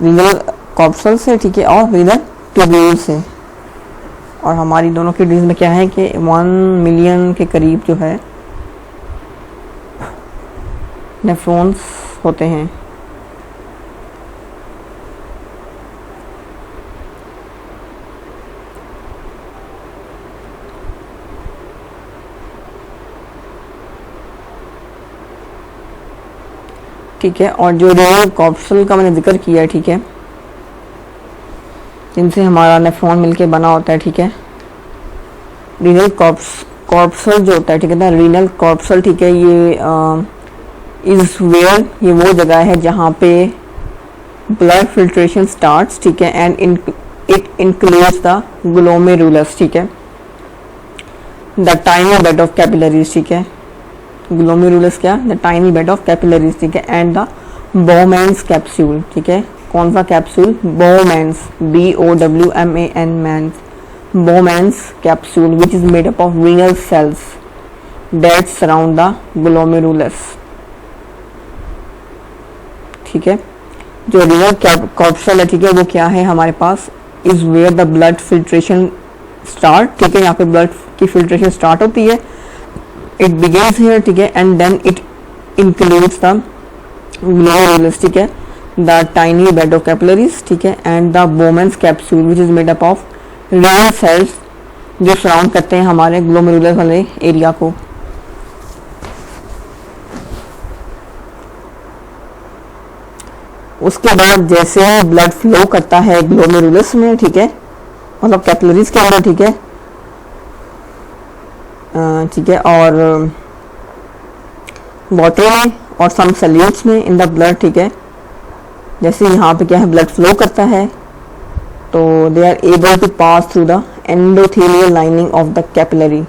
A: रीनल कॉर्पसल से, ठीक है, और रीनल ट्यूब्यूल से. और हमारी दोनों किडनीज में क्या है कि 1 मिलियन के करीब जो है नेफ्रॉन्स होते हैं. ठीक है, और जो रीनल कॉर्पसल का मैंने जिक्र किया है, ठीक है, जिनसे हमारा नेफ्रॉन मिलके बना होता है, ठीक है. रीनल कॉर्पसल जो होता है, ठीक है ना, रीनल कॉर्पसल, ठीक है, ये इज वेयर, ये वो जगह है जहाँ पे ब्लड फिल्ट्रेशन स्टार्ट्स, ठीक है, and it includes the glomerulus, ठीक है, the tiny bed of capillaries, ठीक है. ग्लोमेरुलस क्या, the tiny bed of capillaries, ठीक है, एंड द बोमेंस कैप्सूल, ठीक है, कौन सा capsule, Bowman's, BOWMAN man, Bowman's capsule which is made up of renal cells that surround the glomerulus, ठीक है। जो रीनल कॉर्पसल है, ठीक है, वो क्या है हमारे पास, is where the blood filtration start, ठीक है, यहाँ पे ब्लड की फिल्ट्रेशन स्टार्ट होती है, इट बिगिंस हियर, ठीक है, and then it includes the glomerulus, ठीक है, the tiny bed of capillaries, ठीक है, and the Bowman's capsule which is made up of renal cells जो सराउंड करते हैं हमारे ग्लोमेरुलस वाले एरिया को। उसके बाद जैसे ब्लड फ्लो करता है ग्लोमेरुलस में, ठीक है, मतलब कैपिलरीज के अंदर, ठीक है, ठीक है, और वाटर में और सम सॉल्यूट्स में इन द ब्लड, ठीक है, जैसे यहाँ पे क्या है ब्लड फ्लो करता है तो they are able to pass through the endothelial lining of the capillary,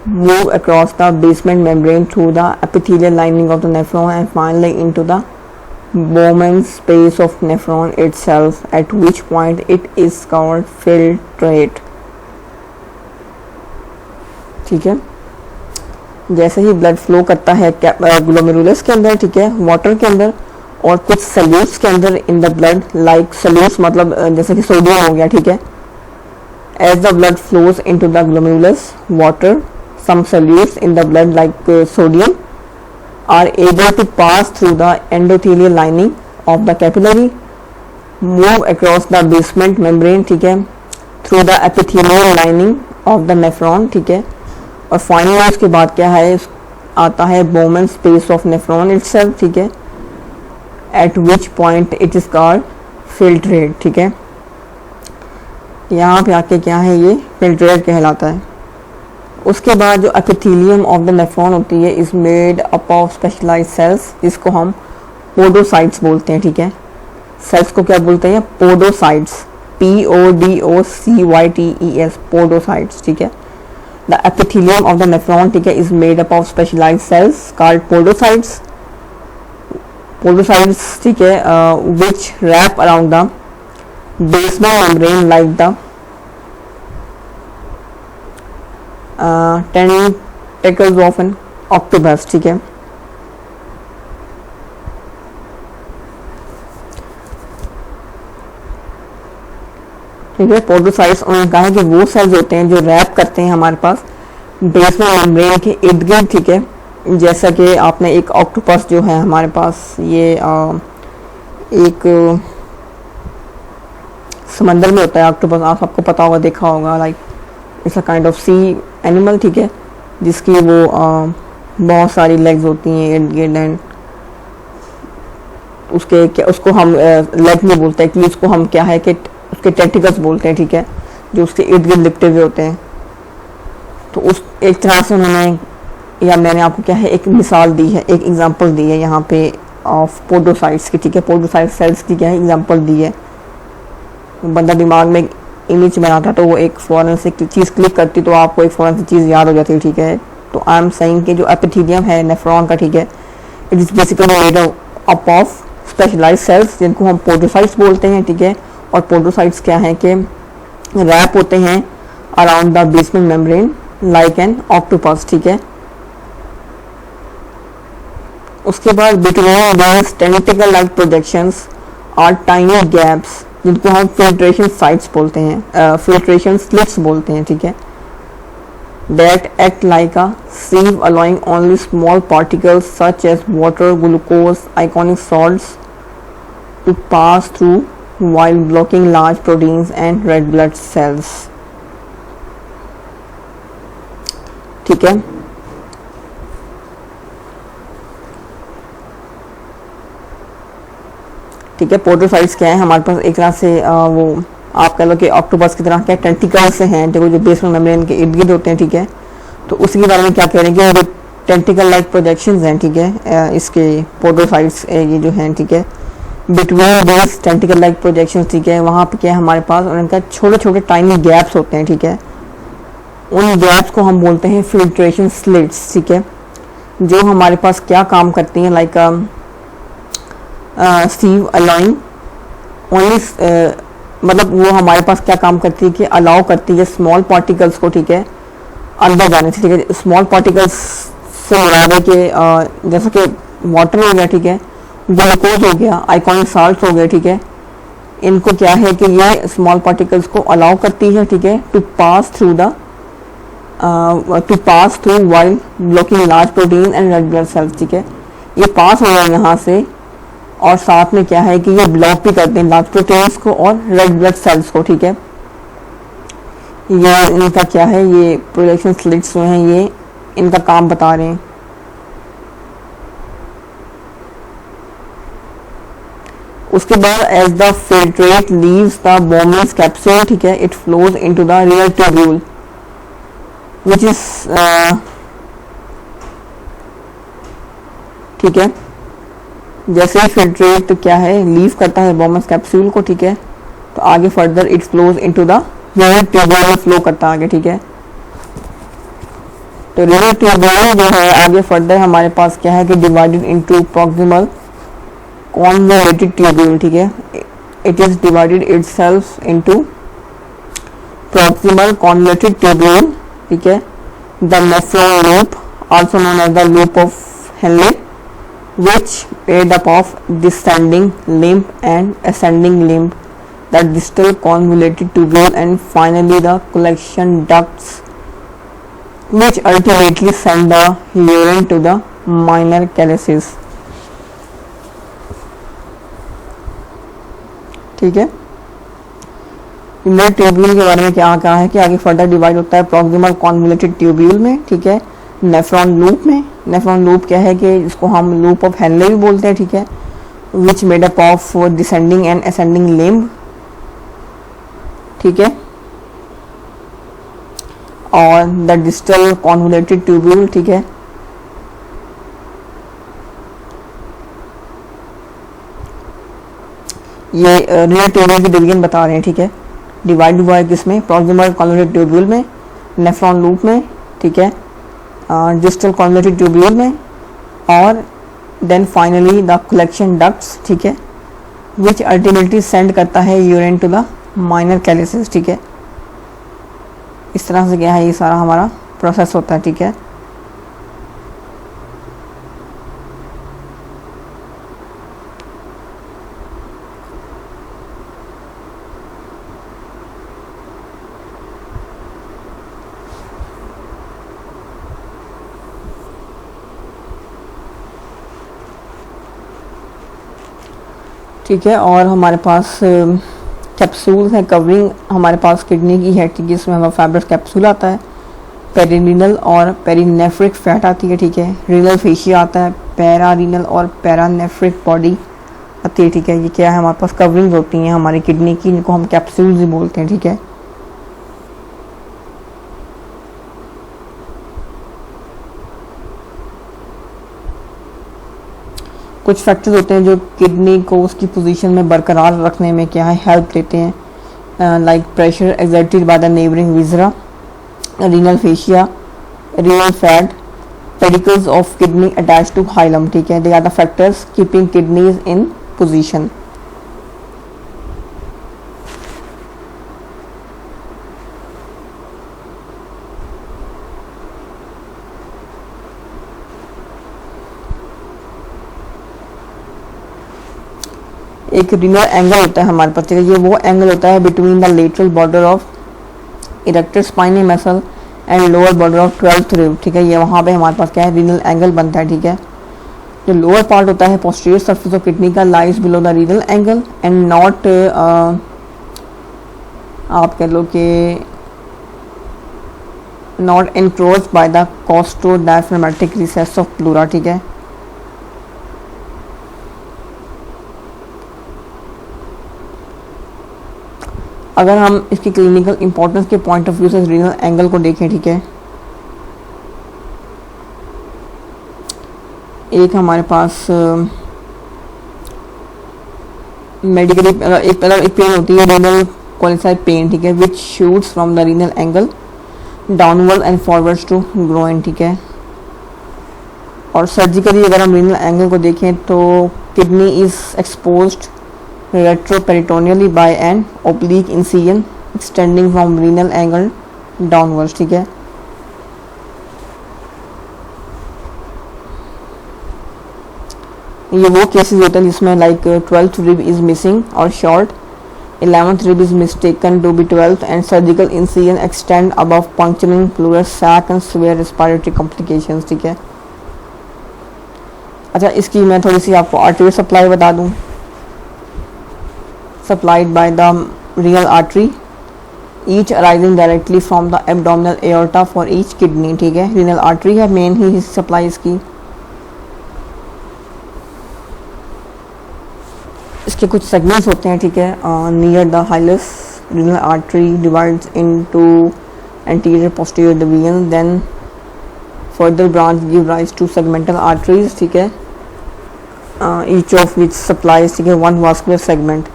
A: move across the basement membrane through the epithelial lining of the nephron and finally into the Bowman's space of nephron itself, at which point it is called filtrate, ठीक है। जैसे ही ब्लड फ्लो करता है ग्लोमेरुलस के अंदर, ठीक है, वाटर के अंदर और कुछ सल्यूट्स के अंदर in the blood, like solutes मतलब जैसे कि सोडियम हो गया, ठीक है, as the blood flows into the glomerulus water some solutes in the blood like sodium are able to pass through the endothelial lining of the capillary, move across the basement membrane, ठीक है, through the epithelial lining of the nephron, ठीक है, और फाइनली उसके बाद क्या है आता है Bowman's space of nephron itself, ठीक है, at which point it is called filtrate, ठीक है। यहाँ पे आके क्या है ये filtrate कहलाता है। उसके बाद जो एपिथेलियम ऑफ द नेफ्रॉन होती है is made up of specialised cells, जिसको हम पोडोसाइट्स बोलते हैं, ठीक है, सेल्स को क्या बोलते हैं, पोडोसाइट्स, PODOCYTES, पोडोसाइट्स, ठीक है। The epithelium of the nephron, ठीक है, is made up of specialised cells called podocytes, ठीक है, which wrap around the basement membrane like the tentacles of an octopus, ठीक है। ठीक है, पोडोसाइट्स उन्होंने कहा है कि वो सेल्स होते हैं जो रैप करते हैं हमारे पास बेसमेंट मेम्ब्रेन के इर्द गिर्द, ठीक है, जैसा कि आपने एक ऑक्टोपस जो है हमारे पास ये एक समंदर में होता है ऑक्टोपस, आप सबको पता होगा, देखा होगा, like it's a kind of sea animal, ठीक है, जिसकी वो बहुत सारी लेग्स होती हैं इर्द गिर्द, एंड उसको हम लेग नहीं बोलते हैं कि उसको हम क्या है कि उसके टेंटिकल्स बोलते हैं, ठीक है, जो उसके इर्द गिर्द लिपटे हुए होते हैं। तो उस एक तरह से उन्होंने या मैंने आपको क्या है एक मिसाल दी है, एक एग्जांपल दी है यहाँ पे ऑफ पोडोसाइट्स की, ठीक है, पोडोसाइट सेल्स की क्या है एग्जांपल दी है। बंदा दिमाग में इमेज बनाता तो वो एक फौरन से चीज़ क्लिक करती तो आपको एक फौरन से चीज़ याद हो जाती है, ठीक है। तो आई एम सेइंग कि जो एपिथेलियम है नेफ्रॉन का, ठीक है, it is basically made up of specialised cells जिनको हम पोडोसाइट्स बोलते हैं, ठीक है। और पोडोसाइट्स क्या है कि रैप होते हैं around the basement membrane like an octopus, ठीक है। उसके बाद between these tentacle like projections are tiny gaps जिनको हम फिल्ट्रेशन साइट्स बोलते हैं, फिल्ट्रेशन स्लिट्स बोलते हैं, ठीक है, that act like a sieve allowing only small particles such as water, glucose, ionic salts to pass through while blocking large proteins and red blood cells, ठीक है। ठीक है, पोडोसाइट्स क्या है हमारे पास एक तरह से वो आप कह लो कि ऑक्टोपस की तरह क्या टेंटिकल्स से हैं जो बेसमेंट मेम्ब्रेन के इर्द गिर्द होते हैं, ठीक है। तो उसी के बारे में क्या कह रहे हैं कि टेंटिकल लाइक प्रोजेक्शंस हैं, ठीक है, इसके पोडोसाइट्स ये जो हैं, ठीक है, between this tentacle like projections, ठीक है, वहाँ पे क्या है हमारे पास उनका छोटे छोटे टाइनी गैप्स होते हैं, ठीक है। उन गैप्स को हम बोलते हैं फिल्ट्रेशन स्लिट्स, ठीक है, जो हमारे पास क्या काम करती हैं, लाइक सीव अलाउइंग ओनली, मतलब वो हमारे पास क्या काम करती है कि अलाउ करती है स्मॉल पार्टिकल्स को, ठीक है, अंदर जाने से, ठीक है। स्मॉल पार्टिकल्स से मुराद है कि जैसे कि वाटर हो गया, ठीक है, ग्लूकोज हो गया, आइकॉनिक साल्ट हो गए, ठीक है, इनको क्या है कि ये स्मॉल पार्टिकल्स को अलाउ करती है, ठीक है, to pass through while blocking large protein and red blood cells, ठीक है। ये पास हो रहा है यहाँ से और साथ में क्या है कि ये ब्लॉक भी करते हैं लार्ज प्रोटीन्स को और रेड ब्लड सेल्स को, ठीक है। ये इनका क्या है, ये प्रोडक्शन स्लिट्स जो हैं ये इनका काम बता रहे हैं। उसके बाद as the filtrate leaves the Bowman's capsule, ठीक है, इट फ्लोज इनटू द रियल ट्यूब्यूल विच इज, ठीक है, जैसे ही फिल्ट्रेट क्या है लीव करता है बोमलेस कैप्सूल को, ठीक है, तो आगे further it flows into the रियल ट्यूब्यूल में फ्लो करता है आगे, ठीक है। तो रियल ट्यूब्यूल जो है आगे फर्दर हमारे पास क्या है कि divided into proximal convoluted tubule, ठीक है, it is divided itself into proximal convoluted tubule, ठीक है, the nephron loop also known as the loop of Henle which made up of descending limb and ascending limb, the distal convoluted tubule and finally the collection ducts which ultimately send the urine to the minor calyces, ठीक है। इनर ट्यूब्यूल के बारे में क्या कहा है कि आगे फर्दर डिवाइड होता है प्रॉक्सिमल कॉन्वोल्यूटेड ट्यूब्यूल में, ठीक है, नेफ्रॉन लूप में। नेफ्रॉन लूप क्या है कि जिसको हम लूप ऑफ हेनले भी बोलते हैं, ठीक है, which made up of descending and ascending limb, ठीक है, और द डिस्टल कॉन्वोल्यूटेड ट्यूब्यूल, ठीक है, ये रियल ट्यूब्यूल की डिवीजन बता रहे हैं, ठीक है। डिवाइड हुआ है किसमें, प्रॉक्सिमल कॉन्वोल्यूटेड ट्यूब्यूल में, नेफ्रॉन लूप में, ठीक है, डिस्टल कॉन्वोल्यूटेड ट्यूब्यूल में, और then finally the collection ducts, ठीक है, विच अल्टीमेटली सेंड करता है urine to the minor calyces, ठीक है। इस तरह से क्या है ये सारा हमारा प्रोसेस होता है, ठीक है। ठीक है, और हमारे पास कैप्सूल्स हैं कवरिंग हमारे पास किडनी की है, ठीक है, इसमें हमारा फाइब्रस कैप्सूल आता है, पेरिनील और पेरीनेफ्रिक फैट आती है, ठीक है, रीनल फेशिया आता है, पैरारीनल और पैरानेफ्रिक बॉडी आती है, ठीक है। ये क्या है हमारे पास कवरिंग होती हैं हमारी किडनी की, इनको हम कैप्सूल्स ही बोलते हैं, ठीक है। कुछ फैक्टर्स होते हैं जो किडनी को उसकी पोजीशन में बरकरार रखने में क्या है हेल्प देते हैं, like pressure exerted by the neighbouring viscera, renal fascia, renal fat, pedicles of kidney attach to hilum, ठीक है, they are the factors keeping kidneys in position. एक रीनल एंगल होता है हमारे पास, ठीक है, ये वो एंगल होता है between the lateral border of erector spinae muscle and lower border of 12th rib, ठीक है, ये वहाँ पे हमारे पास क्या है रीनल एंगल बनता है, ठीक है। जो लोअर पार्ट होता है पोस्टीरियर सरफेस ऑफ किडनी का lies below the renal angle and not, आप कह लो कि not encroach by the costo diaphragmatic recess of pleura, ठीक है। अगर हम इसकी क्लिनिकल इंपॉर्टेंस के पॉइंट ऑफ व्यू से रीनल एंगल को देखें, ठीक है, एक हमारे पास मेडिकली एक पेन होती है रीनल कोलिसाइड पेन, ठीक है, which shoots from the renal angle downward and forwards to groin, ठीक है। और सर्जिकली अगर हम रीनल एंगल को देखें तो kidney is exposed retroperitoneally by an oblique incision extending from renal angle downwards, ठीक है। ये वो केसेस होते हैं जिसमें like 12th rib is missing और short, 11th rib is mistaken to be 12th and surgical incision extend above puncturing pleural sac and severe respiratory complications, ठीक है। अच्छा, इसकी मैं थोड़ी सी आपको आर्टरी सप्लाई बता दूं। Supplied by the renal artery each arising directly from the abdominal aorta for each kidney, ठीक है। renal artery है मेन ही सप्लाई इसकी। इसके कुछ सेगमेंट्स होते हैं, ठीक है। Near the hilus renal artery divides into anterior posterior division, then further branch give rise to segmental arteries, ठीक है। each of which supplies, ठीक है, one vascular segment।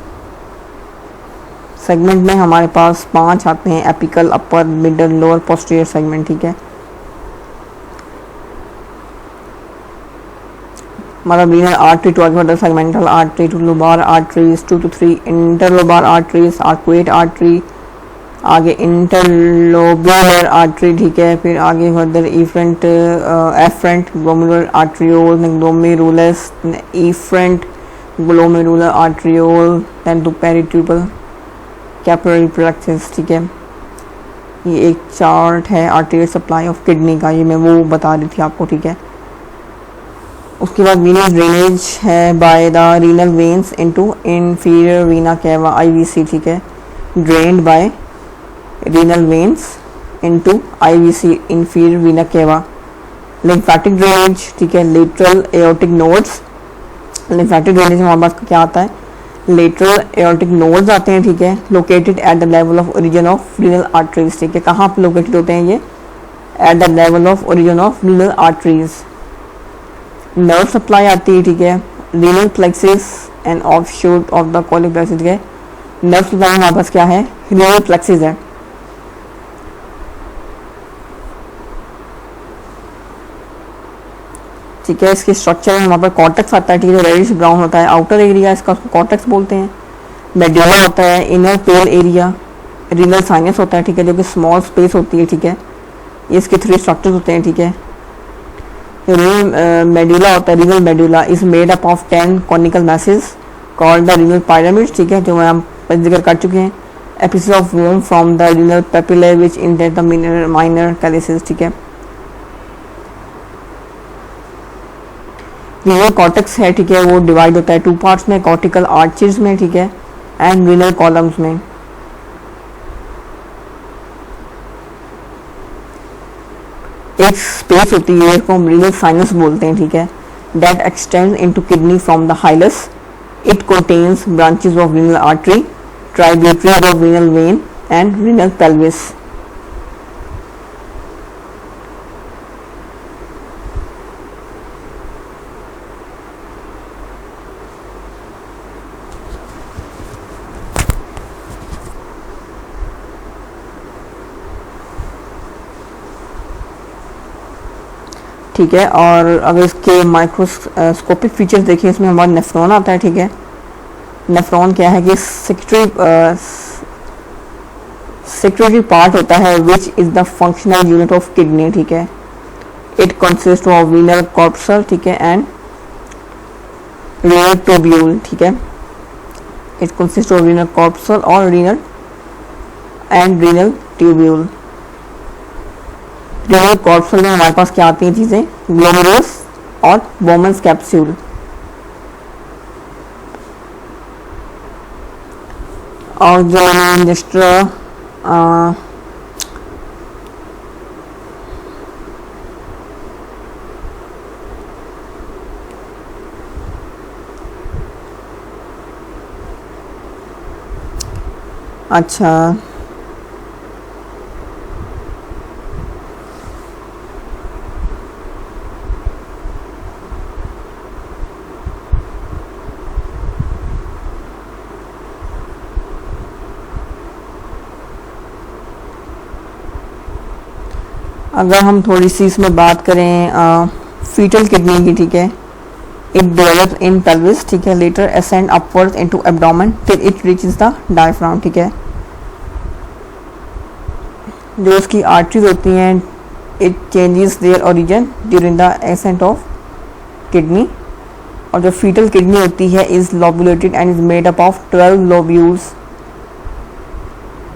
A: सेगमेंट में हमारे पास 5 आते हैं, apical, upper, middle, lower, posterior segment, ठीक है। मतलब रीनल आर्टरी टू आगे बढ़ता, segmental artery to lobar arteries 2 to 3, interlobar arteries, arcuate artery, आगे इंटरलोबुलर आर्टरी, ठीक है। फिर आगे further efferent afferent glomerular arteriole, glomerulus efferent glomerular arteriole, then to peritubular capillary plexus, ठीक है। ये एक चार्ट है आर्टेरियल सप्लाई ऑफ किडनी का, ये मैं वो बता रही थी आपको, ठीक है। उसके बाद वीनस ड्रेनेज है by the renal veins into inferior vena केवा, आईवीसी, ठीक है। Drained bye renal veins into IVC, inferior vena केवा। लिम्फेटिक ड्रेनेज, ठीक है, lateral aortic nodes. Lymphatic drainage में हमारे पास क्या आता है, लेटरल एओर्टिक नोड्स आते हैं, ठीक है। Located at the level of origin of renal arteries, ठीक है। कहाँ पर लोकेटेड होते हैं ये, at the level of origin of renal arteries. Nerve supply आती है, ठीक है, renal plexus and offshoot of the colic plexus, ठीक है। नर्व सप्लाई हमारे पास क्या है, रीनल प्लेक्सिस है। ठीक है, इसके स्ट्रक्चर में हमारे पास कॉर्टेक्स आता है, ठीक है, रेडिश ब्राउन होता है, आउटर एरिया इसका, उसको कॉर्टेक्स बोलते हैं। मेडुला होता है, इनर पेल एरिया, रीनल साइनस होता है, ठीक है, जो कि स्मॉल स्पेस होती है, ठीक है। ये इसके 3 स्ट्रक्चर्स होते हैं, ठीक है। रीनल मेडुला होता है, renal medulla is made up of 10 conical masses called the renal pyramid, ठीक है, जो हम जिक्र कर चुके हैं। Apices of whom from the renal papillae which indent the minor calyces, ठीक है। रीनल कॉर्टेक्स है, ठीक है, वो डिवाइड होता है 2 पार्ट्स में, कॉर्टिकल आर्चेस में, ठीक है, एंड रीनल कॉलम्स में। एक स्पेस होती है जिसको हम रीनल साइनस बोलते हैं, ठीक है, that extends into kidney from the hilus. It contains branches of renal artery, tributaries of renal vein and renal pelvis. ठीक है, और अगर इसके माइक्रोस्कोपिक फीचर्स देखिए, इसमें हमारा नेफ्रॉन आता है, ठीक है। नेफ्रॉन क्या है कि सेक्रेटरी पार्ट होता है which is the functional unit of kidney, ठीक है। It consist of renal corpuscle, ठीक है, एंड रीनल ट्यूब्यूल, ठीक है। It consist of renal corpuscle और renal and renal tubule. Renal corpuscle में हमारे पास क्या आती हैं चीज़ें, ग्लोमेरुलस और बोमन्स कैप्सूल। और जो जस्ट अच्छा, अगर हम थोड़ी सी इसमें बात करें फीटल किडनी की, ठीक है, इट डेवलप्स इन पेल्विस, ठीक है, later ascend upwards into abdomen till it reaches the diaphragm, ठीक है। जो उसकी आर्टरीज होती हैं, it changes their origin during the ascent of kidney. और जो फीटल किडनी होती है is lobulated and is made up of 12 lobules,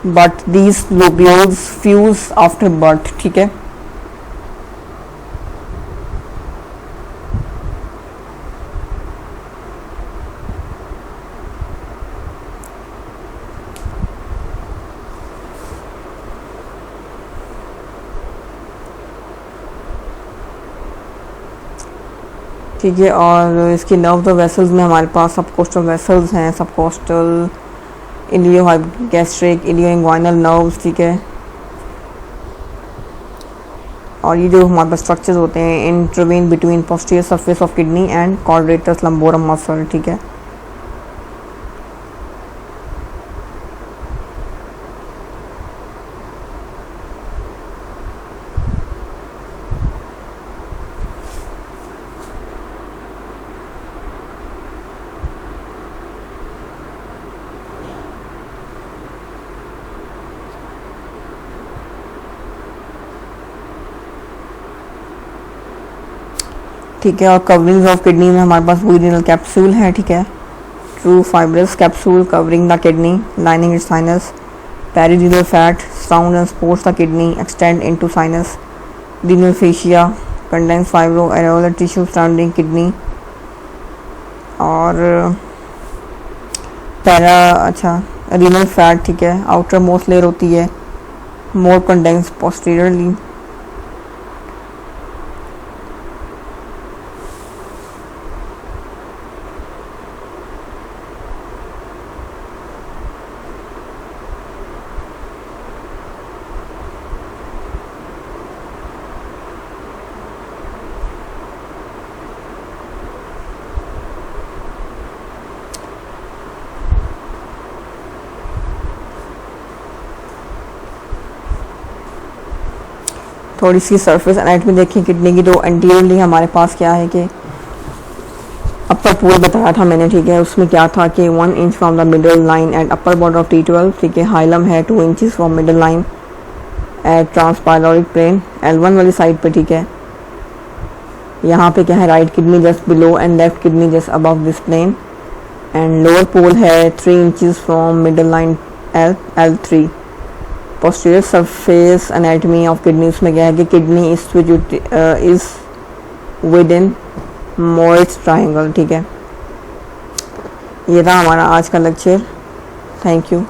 A: but these lobules fuse after birth, ठीक है। ठीक है, और इसकी नर्व तो वेसल्स में हमारे पास सबकोस्टल वेसल्स हैं, सबकोस्टल, इलियो गैस्ट्रिक, इलियो इंग्वाइनल नर्व्स, ठीक है। और ये जो हमारे पास स्ट्रक्चर्स होते हैं intervene between posterior surface of kidney and quadratus lumborum muscle, ठीक है। ठीक है, और कवरिंग्स ऑफ किडनी में हमारे पास रीनल कैप्सूल है, ठीक है, true fibrous capsule covering the kidney lining its sinus, perirenal fat surround and supports the kidney extend into sinus, renal fascia contains fibro areolar tissue surrounding kidney, और रीनल फैट, ठीक है, आउटर मोस्ट लेयर होती है, मोर कंडेंस पोस्टीरियरली। थोड़ी सी सरफेस एनाटॉमी देखिए किडनी की। तो एंटीरियरली हमारे पास क्या है कि अपर पोल बताया था मैंने, ठीक है, उसमें क्या था कि 1 inch from the middle line at upper border of T12, ठीक है, हाइलम है 2 inches from middle line at transpyloric plane L1 वाली साइड पे, ठीक है। यहाँ पे क्या है, right kidney just below and left kidney just above this plane, and lower pole है 3 inches from middle line L3। Posterior surface anatomy of kidney, उसमें क्या है कि किडनी इज विद इन मोइट्स ट्रायंगल, ठीक है। ये था हमारा आज का लेक्चर। Thank you.